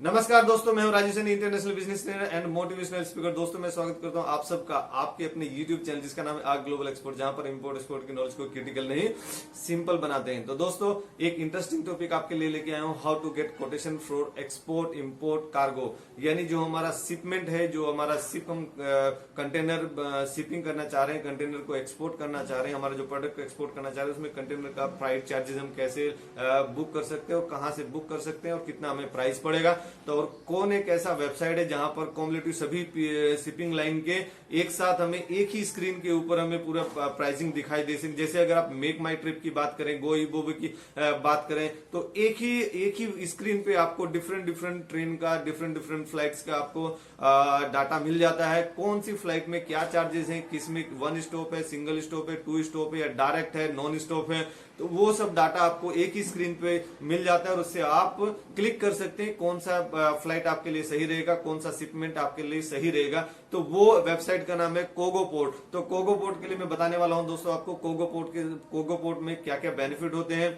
नमस्कार दोस्तों, मैं हूं Rajesh Saini, international business trainer and motivational speaker. दोस्तों मैं स्वागत करता हूं आप सबका आपके अपने YouTube चैनल जिसका नाम है आग ग्लोबल एक्सपोर्ट, जहां पर इंपोर्ट एक्सपोर्ट की नॉलेज को क्रिटिकल नहीं सिंपल बनाते हैं। तो दोस्तों एक इंटरेस्टिंग टॉपिक आपके लिए लेके आया हूं, how to get quotation for export import cargo. यानी जो हमारा शिपमेंट है, जो हमारा शिप हम कंटेनर शिपिंग करना चाह रहे हैं, कंटेनर को एक्सपोर्ट करना चाह रहे हैं, हमारा जो प्रोडक्ट को एक्सपोर्ट करना चाह रहे हैं, उसमें कंटेनर का फ्राइट चार्जेस हम कैसे बुक कर सकते हैं और कहां से बुक कर सकते हैं और कितना हमें प्राइस पड़ेगा। तो और कौन एक ऐसा वेबसाइट है जहां पर कॉम्पिटिटिव सभी शिपिंग लाइन के एक साथ हमें एक ही स्क्रीन के ऊपर हमें पूरा प्राइसिंग दिखाई दे सके। जैसे अगर आप मेक माई ट्रिप की बात करें, गो इबो की बात करें, तो एक ही स्क्रीन पे आपको डिफरेंट ट्रेन का, डिफरेंट फ्लाइट्स का आपको डाटा मिल जाता है। कौन सी फ्लाइट में क्या चार्जेस हैं, किसमें वन स्टॉप है, सिंगल स्टॉप है, टू स्टॉप है या डायरेक्ट है, नॉन स्टॉप है, तो वो सब डाटा आपको एक ही स्क्रीन पे मिल जाता है और उससे आप क्लिक कर सकते हैं कौन सा फ्लाइट आपके लिए सही रहेगा, कौन सा शिपमेंट आपके लिए सही रहेगा। तो वो वेबसाइट का नाम है कोगो पोर्ट। तो कोगो पोर्ट के लिए मैं बताने वाला हूं दोस्तों आपको कोगो पोर्ट में क्या क्या बेनिफिट होते हैं,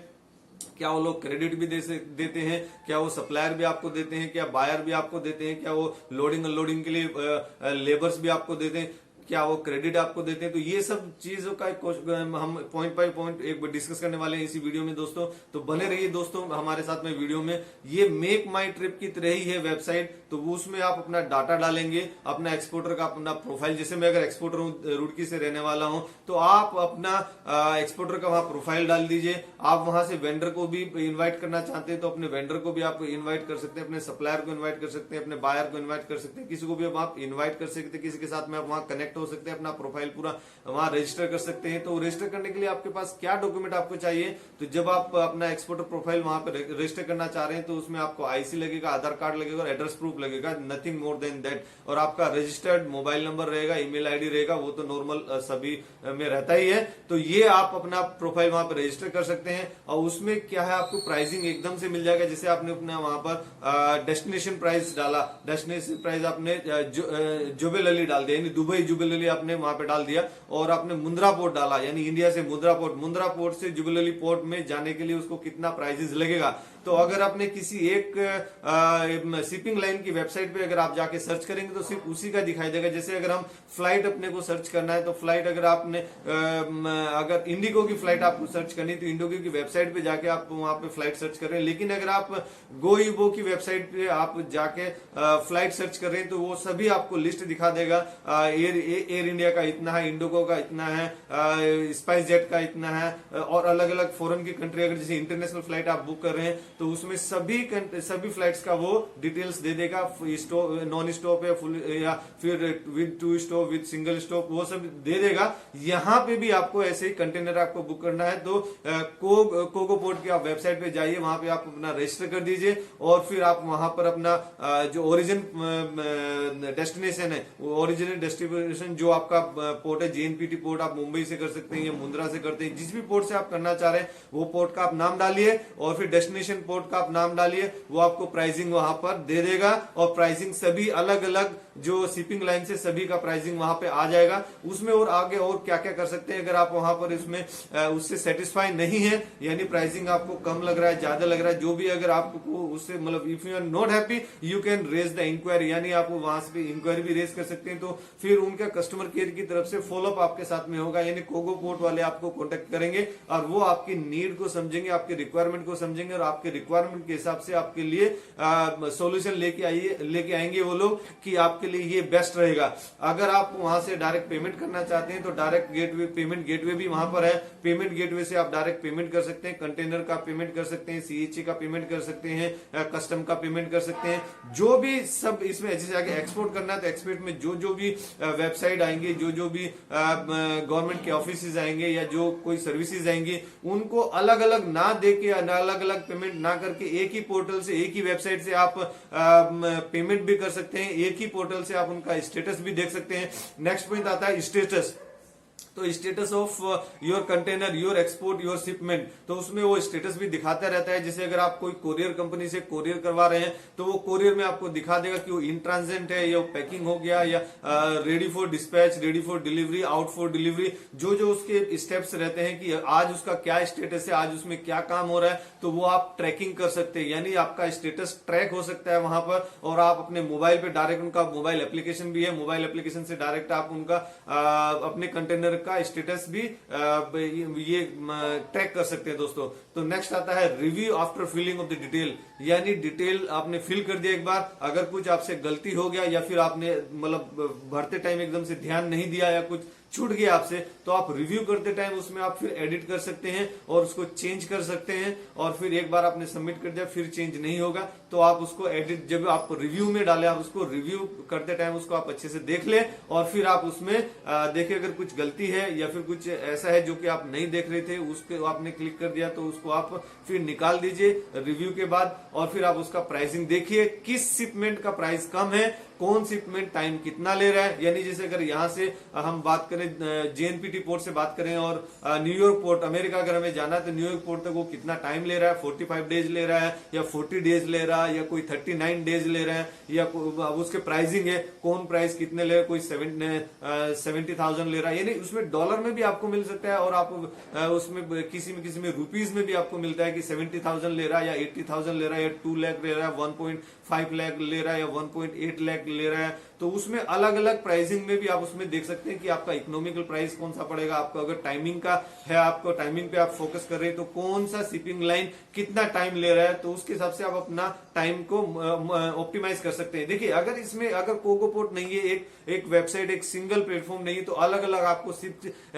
क्या वो लोग क्रेडिट भी देते हैं, क्या वो सप्लायर भी आपको देते हैं, क्या बायर भी आपको देते हैं, क्या वो लोडिंग अनलोडिंग के लिए लेबर्स भी आपको देते हैं, क्या वो क्रेडिट आपको देते हैं। तो ये सब चीजों का हम पॉइंट बाय पॉइंट एक डिस्कस करने वाले हैं इसी वीडियो में दोस्तों। तो बने रहिए दोस्तों हमारे साथ में वीडियो में। ये मेक माई ट्रिप की तरह ही है वेबसाइट। तो उसमें आप अपना डाटा डालेंगे, अपना एक्सपोर्टर का अपना प्रोफाइल। जैसे मैं अगर एक्सपोर्टर हूं, रुड़की से रहने वाला हूं, तो आप अपना एक्सपोर्टर का वहां प्रोफाइल डाल दीजिए। आप वहां से वेंडर को भी इन्वाइट करना चाहते हैं तो अपने वेंडर को भी आप इन्वाइट कर सकते हैं, अपने सप्लायर को इन्वाइट कर सकते हैं, अपने बायर को इन्वाइट कर सकते हैं, किसी को भी आप इन्वाइट कर सकते हैं, किसी के साथ में आप वहां कनेक्ट हो सकते हैं, अपना प्रोफाइल पूरा वहां रजिस्टर कर सकते हैं। तो रजिस्टर करने के लिए आपके पास क्या डॉक्यूमेंट आपको चाहिए, तो जब आप अपना एक्सपोर्टर प्रोफाइल वहां पर रजिस्टर करना चाह रहे हैं तो उसमें आपको आईसी लगेगा, आधार कार्ड लगेगा और एड्रेस प्रूफ लगेगा, नथिंग मोर देन दैट। और आपका रजिस्टर्ड मोबाइल नंबर रहेगा, ईमेल आईडी रहेगा, वो तो नॉर्मल सभी में रहता ही है। तो ये आप अपना प्रोफाइल वहां पर रजिस्टर कर सकते हैं और उसमें क्या है आपको प्राइसिंग एकदम से मिल जाएगा। जैसे आपने अपना वहां पर डेस्टिनेशन प्राइस डाला, डेस्टिनेशन प्राइस आपने जुबेल अली डाल दिया, यानी दुबई जुबेल अली आपने वहां पे डाल दिया, और आपने मुंद्रा पोर्ट डाला, यानी इंडिया से मुंद्रा पोर्ट से जुबेल अली पोर्ट में जाने के लिए उसको कितना प्राइसेस लगेगा। तो अगर आपने किसी एक शिपिंग लाइन की वेबसाइट पे अगर आप जाके सर्च करेंगे तो सिर्फ उसी का दिखाई देगा। जैसे अगर हम फ्लाइट अपने को सर्च करना है तो फ्लाइट अगर आपने अगर इंडिगो की फ्लाइट आपको सर्च करनी है तो इंडिगो की वेबसाइट पे जाके आप वहां पे फ्लाइट सर्च कर रहे हैं। लेकिन अगर आप गो इबो की वेबसाइट पे आप जाके फ्लाइट सर्च कर रहे हैं तो वो सभी आपको लिस्ट दिखा देगा। एयर इंडिया का इतना है, इंडिगो का इतना है, स्पाइस जेट का इतना है, और अलग अलग फॉरेन की कंट्री अगर जैसे इंटरनेशनल फ्लाइट आप बुक कर रहे हैं तो उसमें सभी फ्लाइट्स का वो डिटेल्स दे देगा। नॉन स्टॉप है, फुल या फिर with two stop, with single stop, वो सब दे देगा। यहाँ पे भी आपको ऐसे ही कंटेनर आपको बुक करना है तो कोगो पोर्ट की आप वेबसाइट पे जाइए, वहां पे आप अपना रजिस्टर कर दीजिए और फिर आप वहां पर अपना जो ओरिजिन डेस्टिनेशन है, ओरिजिनल डेस्टिनेशन जो आपका पोर्ट है, जेएनपीटी पोर्ट आप मुंबई से कर सकते हैं या मुंद्रा से करते हैं, जिस भी पोर्ट से आप करना चाह रहे हैं वो पोर्ट का आप नाम डालिए और फिर डेस्टिनेशन पोर्ट का आप नाम डालिए। वो आपको प्राइसिंग वहां पर दे देगा और प्राइसिंग सभी अलग अलग जो शिपिंग लाइन से सभी का प्राइसिंग वहां पे आ जाएगा। उसमें और आगे और क्या क्या कर सकते हैं अगर आप वहां पर इसमें उससे सेटिस्फाई नहीं है, यानी प्राइसिंग आपको कम लग रहा है, ज्यादा लग रहा है, जो भी अगर आपको उससे मतलब if you are not happy you can raise the inquiry, यानी आप वहां से इंक्वायरी भी रेज कर सकते हैं। तो फिर उनका कस्टमर केयर की तरफ से फॉलोअप आपके साथ में होगा, यानी कोगो पोर्ट वाले आपको कॉन्टेक्ट करेंगे और वो आपकी नीड को समझेंगे, आपके रिक्वायरमेंट को समझेंगे और आपके रिक्वायरमेंट के हिसाब से आपके लिए सॉल्यूशन लेके आएंगे वो लोग कि आपके लिए ये बेस्ट रहेगा। अगर आप वहां से डायरेक्ट पेमेंट करना चाहते हैं तो डायरेक्ट गेटवे, पेमेंट गेटवे भी वहां पर है। पेमेंट गेटवे से आप डायरेक्ट पेमेंट कर सकते हैं, कंटेनर का पेमेंट कर सकते हैं, सीएचए का पेमेंट कर सकते हैं, कस्टम का पेमेंट कर सकते हैं, जो भी सब इसमें। जैसे आगे एक्सपोर्ट करना है तो एक्सपोर्ट में जो भी वेबसाइट आएंगे, जो भी गवर्नमेंट के ऑफिस आएंगे या जो कोई सर्विसेज आएंगी, उनको अलग अलग ना देके, अलग अलग पेमेंट ना करके एक ही पोर्टल से, एक ही वेबसाइट से आप पेमेंट भी कर सकते हैं, एक ही पोर्टल से आप उनका स्टेटस भी देख सकते हैं। नेक्स्ट पॉइंट आता है स्टेटस। तो status of your container, your export, your shipment, तो उसमें वो स्टेटस भी दिखाता रहता है। जैसे अगर आप कोई कोरियर कंपनी से कोरियर करवा रहे हैं तो वो कोरियर में आपको दिखा देगा कि वो इन ट्रांजिट है या पैकिंग हो गया या ready for dispatch, ready for delivery, out for delivery, जो जो उसके स्टेप्स रहते हैं कि आज उसका क्या स्टेटस है, आज उसमें क्या काम हो रहा है, तो वो आप ट्रैकिंग कर सकते हैं। यानी आपका स्टेटस ट्रैक हो सकता है वहां पर, और आप अपने मोबाइल पे डायरेक्ट, उनका मोबाइल एप्लीकेशन भी है, मोबाइल एप्लीकेशन से डायरेक्ट आप उनका अपने कंटेनर का स्टेटस भी ये ट्रैक कर सकते हैं दोस्तों। तो नेक्स्ट आता है review after filling of the detail, यानी डिटेल आपने फिल कर दिया एक बार, अगर कुछ आपसे गलती हो गया या फिर आपने मतलब भरते टाइम एकदम से ध्यान नहीं दिया या कुछ छूट गया आपसे, तो आप रिव्यू करते टाइम उसमें आप फिर एडिट कर सकते हैं और उसको चेंज कर सकते हैं। और फिर एक बार आपने सबमिट कर दिया फिर चेंज नहीं होगा तो आप उसको एडिट, जब आप रिव्यू में डालें, आप उसको रिव्यू करते टाइम उसको आप अच्छे से देख लें और फिर आप उसमें देखिए अगर कुछ गलती है या फिर कुछ ऐसा है जो कि आप नहीं देख रहे थे, उसके आपने क्लिक कर दिया तो उसको आप फिर निकाल दीजिए रिव्यू के बाद। और फिर आप उसका प्राइसिंग देखिए, किस शिपमेंट का प्राइस कम है, कौन शिपमेंट टाइम कितना ले रहा है। यानी जैसे अगर यहां से हम बात करें जेएनपीटी पोर्ट से बात करें और न्यूयॉर्क पोर्ट, अमेरिका अगर हमें जाना है तो न्यूयॉर्क पोर्ट तक वो कितना टाइम ले रहा है, 45 डेज ले रहा है या 40 डेज ले रहा है या कोई 39 डेज ले रहा है, या उसके प्राइसिंग है, कौन प्राइस कितने ले रहा है, कोई 70,000 ले रहा है। यानी उसमें डॉलर में भी आपको मिल सकता है और आप उसमें किसी में रुपीज में भी आपको मिलता है कि 70,000 ले रहा है या 80,000 ले रहा है या 2 लाख ले रहा है, 1.5 लाख ले रहा है या 1.8 लाख ले रहा है। तो उसमें अलग अलग प्राइसिंग में भी आप उसमें देख सकते हैं कि आपका इकोनॉमिकल प्राइस कौन सा पड़ेगा आपको। अगर टाइमिंग का है, आपको टाइमिंग पे आप फोकस कर रहे हैं तो कौन सा शिपिंग लाइन कितना टाइम ले रहा है, तो उसके हिसाब से आप अपना टाइम को ऑप्टिमाइज कर सकते हैं। देखिए अगर इसमें अगर कोगो पोर्ट नहीं है, एक वेबसाइट, एक सिंगल प्लेटफॉर्म नहीं है, तो अलग अलग आपको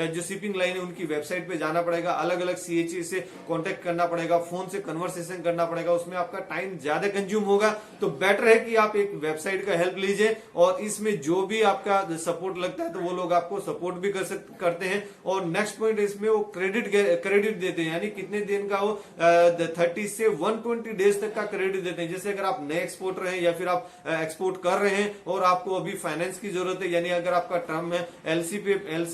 जो शिपिंग लाइन है उनकी वेबसाइट पे जाना पड़ेगा, अलग अलग सीएचए से कांटेक्ट करना पड़ेगा, फोन से कन्वर्सेशन करना पड़ेगा, उसमें आपका टाइम ज्यादा कंज्यूम होगा। तो बेटर है कि आप एक वेबसाइट का हेल्प लीजिए और इसमें जो भी आपका सपोर्ट लगता है तो वो लोग आपको सपोर्ट भी करते हैं। और नेक्स्ट पॉइंट इसमें वो क्रेडिट देते हैं, यानी कितने दिन का वो 30 से 120 डेज तक का क्रेडिट देते हैं। जैसे अगर आप नए एक्सपोर्टर हैं या फिर आप एक्सपोर्ट कर रहे हैं और आपको अभी फाइनेंस की जरूरत है, यानी अगर आपका टर्म है एलसी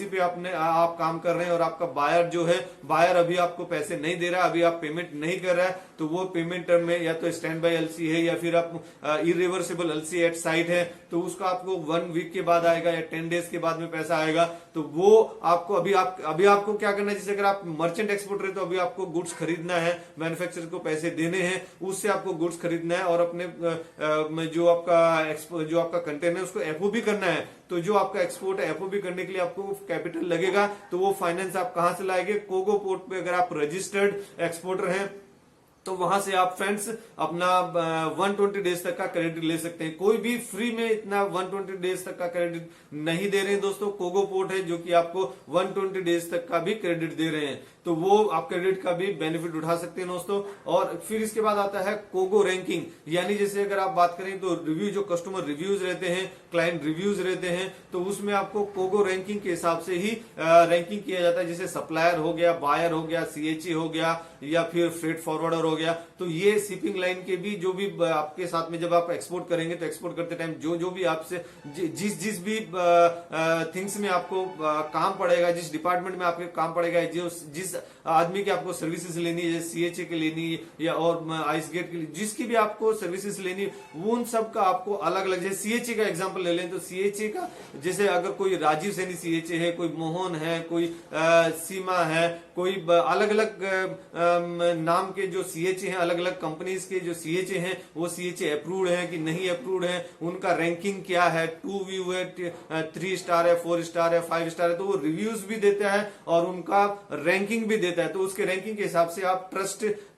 पे आप काम कर रहे हैं और आपका बायर जो है, बायर अभी आपको पैसे नहीं दे रहा है, अभी आप पेमेंट नहीं कर रहा है, तो वो पेमेंट टर्म में या तो स्टैंड बाय एलसी है या फिर आप इरिवर्सिबल एलसी एट साइट है, तो उसका आपको 1 वीक के बाद आएगा या 10 डेज के बाद में पैसा आएगा। तो वो आपको अभी आपको क्या करना है, जैसे अगर आप मर्चेंट एक्सपोर्टर है तो अभी आपको गुड्स खरीदना है, मैन्युफैक्चरर को पैसे देने हैं, उससे आपको गुड्स खरीदना है और अपने जो आपका कंटेनर है उसको एफओबी करना है। तो जो आपका एक्सपोर्ट है एफओबी करने के लिए आपको कैपिटल लगेगा, तो वो फाइनेंस आप कहां से लाएंगे, कोगो पोर्ट पे अगर आप रजिस्टर्ड एक्सपोर्टर हैं तो वहां से आप फ्रेंड्स अपना 120 डेज तक का क्रेडिट ले सकते हैं। कोई भी फ्री में इतना 120 डेज तक का क्रेडिट नहीं दे रहे हैं दोस्तों, कोगो पोर्ट है जो कि आपको 120 डेज तक का भी क्रेडिट दे रहे हैं, तो वो आप क्रेडिट का भी बेनिफिट उठा सकते हैं दोस्तों। और फिर इसके बाद आता है कोगो रैंकिंग, यानी जैसे अगर आप बात करें तो रिव्यू, जो कस्टमर रिव्यूज रहते हैं, क्लाइंट रिव्यूज रहते हैं, तो उसमें आपको कोगो रैंकिंग के हिसाब से ही रैंकिंग किया जाता है। जैसे सप्लायर हो गया, बायर हो गया, सीएचए हो गया या फिर फ्रेट फॉरवर्डर हो गया। तो ये शिपिंग लाइन के भी जो भी आपके साथ में जब आप एक्सपोर्ट करेंगे तो एक्सपोर्ट करते टाइम जो भी आपसे जिस भी थिंग्स में आपको काम पड़ेगा, जिस डिपार्टमेंट में आपके काम पड़ेगा, जिस आदमी की आपको सर्विसेज लेनी है, सीएचए की लेनी या और आइस गेट की, जिसकी भी आपको सर्विसेज लेनी, वो उन सब का आपको अलग अलग, जैसे सीएचए का एग्जांपल ले लें तो सीएचए का जैसे अगर कोई राजीव सैनी सीएचए है, कोई मोहन है, कोई सीमा है, कोई अलग अलग नाम के जो सीएचए हैं, अलग अलग कंपनीज के जो सीएचए हैं, वो सीएचए अप्रूव्ड है कि नहीं अप्रूव्ड है, उनका रैंकिंग क्या है, 2 व्यू है, 3 स्टार है, 4 स्टार है, 5 स्टार है, तो वो रिव्यूज भी देता है और उनका रैंकिंग भी देता है। तो उसके रैंकिंग के हिसाब से आप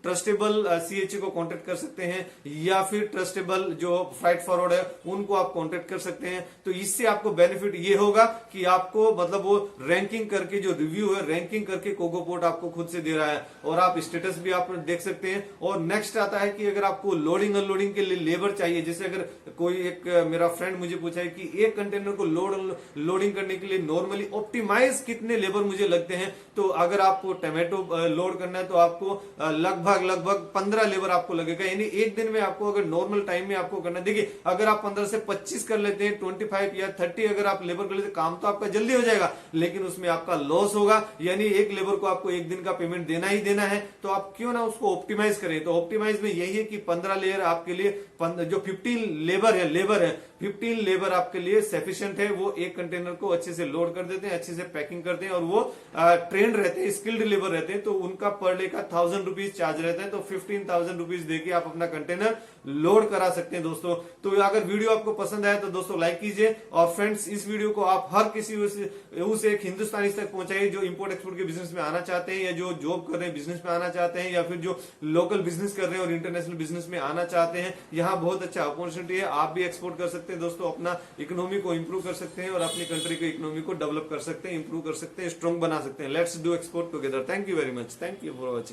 ट्रस्टेबल सीएचए को कांटेक्ट कर सकते हैं या फिर ट्रस्टेबल जो फ्राइट फॉरवर्ड है उनको आप कांटेक्ट कर सकते हैं। तो इससे आपको बेनिफिट ये होगा कि आपको मतलब वो रैंकिंग करके, जो रिव्यू है रैंकिंग करके कोगो पोर्ट आपको खुद से दे रहा है और आप स्टेटस भी आप देख सकते हैं। और नेक्स्ट आता है कि अगर आपको लोडिंग अनलोडिंग के लिए लेबर चाहिए, जैसे अगर कोई एक मेरा फ्रेंड मुझे पूछा है कि एक कंटेनर को लोडिंग करने के लिए नॉर्मली ऑप्टिमाइज कितने लेबर मुझे लगते हैं, तो अगर आपको टमाटो लोड करना है तो आपको लगभग लगभग 15 लेबर आपको लगेगा। यानी एक दिन में आपको अगर नॉर्मल टाइम में आपको करना, देखिए अगर आप 15 से 25 कर लेते हैं, 25 या 30 अगर आप लेबर कर लेते हैं, काम तो आपका जल्दी हो जाएगा, लेकिन उसमें आपका लॉस होगा। यानी एक लेबर को आपको एक दिन का पेमेंट देना ही देना है, तो आप क्यों ना उसको ऑप्टिमाइज करें। तो ऑप्टिमाइज में यही है कि 15 लेयर आपके लिए, जो 15 लेबर है 15 लेबर आपके लिए सफिशिएंट है। वो एक कंटेनर को अच्छे से लोड कर देते हैं, अच्छे से पैकिंग करते हैं, और वो ट्रेंड रहते हैं, स्किल्ड लेबर रहते हैं, तो उनका पर डे का 1000 रुपीज चार्ज रहता है। तो 15,000 रुपीज देके आप अपना कंटेनर लोड करा सकते हैं दोस्तों। तो अगर वीडियो आपको पसंद आया तो दोस्तों लाइक कीजिए, और फ्रेंड्स इस वीडियो को आप हर किसी उस एक हिंदुस्तानी तक पहुंचाइए जो इंपोर्ट एक्सपोर्ट के बिजनेस में आना चाहते हैं, या जो जॉब कर रहे हैं बिजनेस में आना चाहते हैं, या फिर जो लोकल बिजनेस कर रहे हैं और इंटरनेशनल बिजनेस में आना चाहते हैं। यहाँ बहुत अच्छा अपॉर्चुनिटी है, आप भी एक्सपोर्ट कर सकते हैं दोस्तों, अपना इकोनॉमी को इंप्रूव कर सकते हैं और अपनी कंट्री की इकोनॉमी को डेवलप कर सकते हैं, इंप्रूव कर सकते हैं, स्ट्रॉन्ग बना सकते हैं। Let's do export together. Thank you very much, thank you for watching.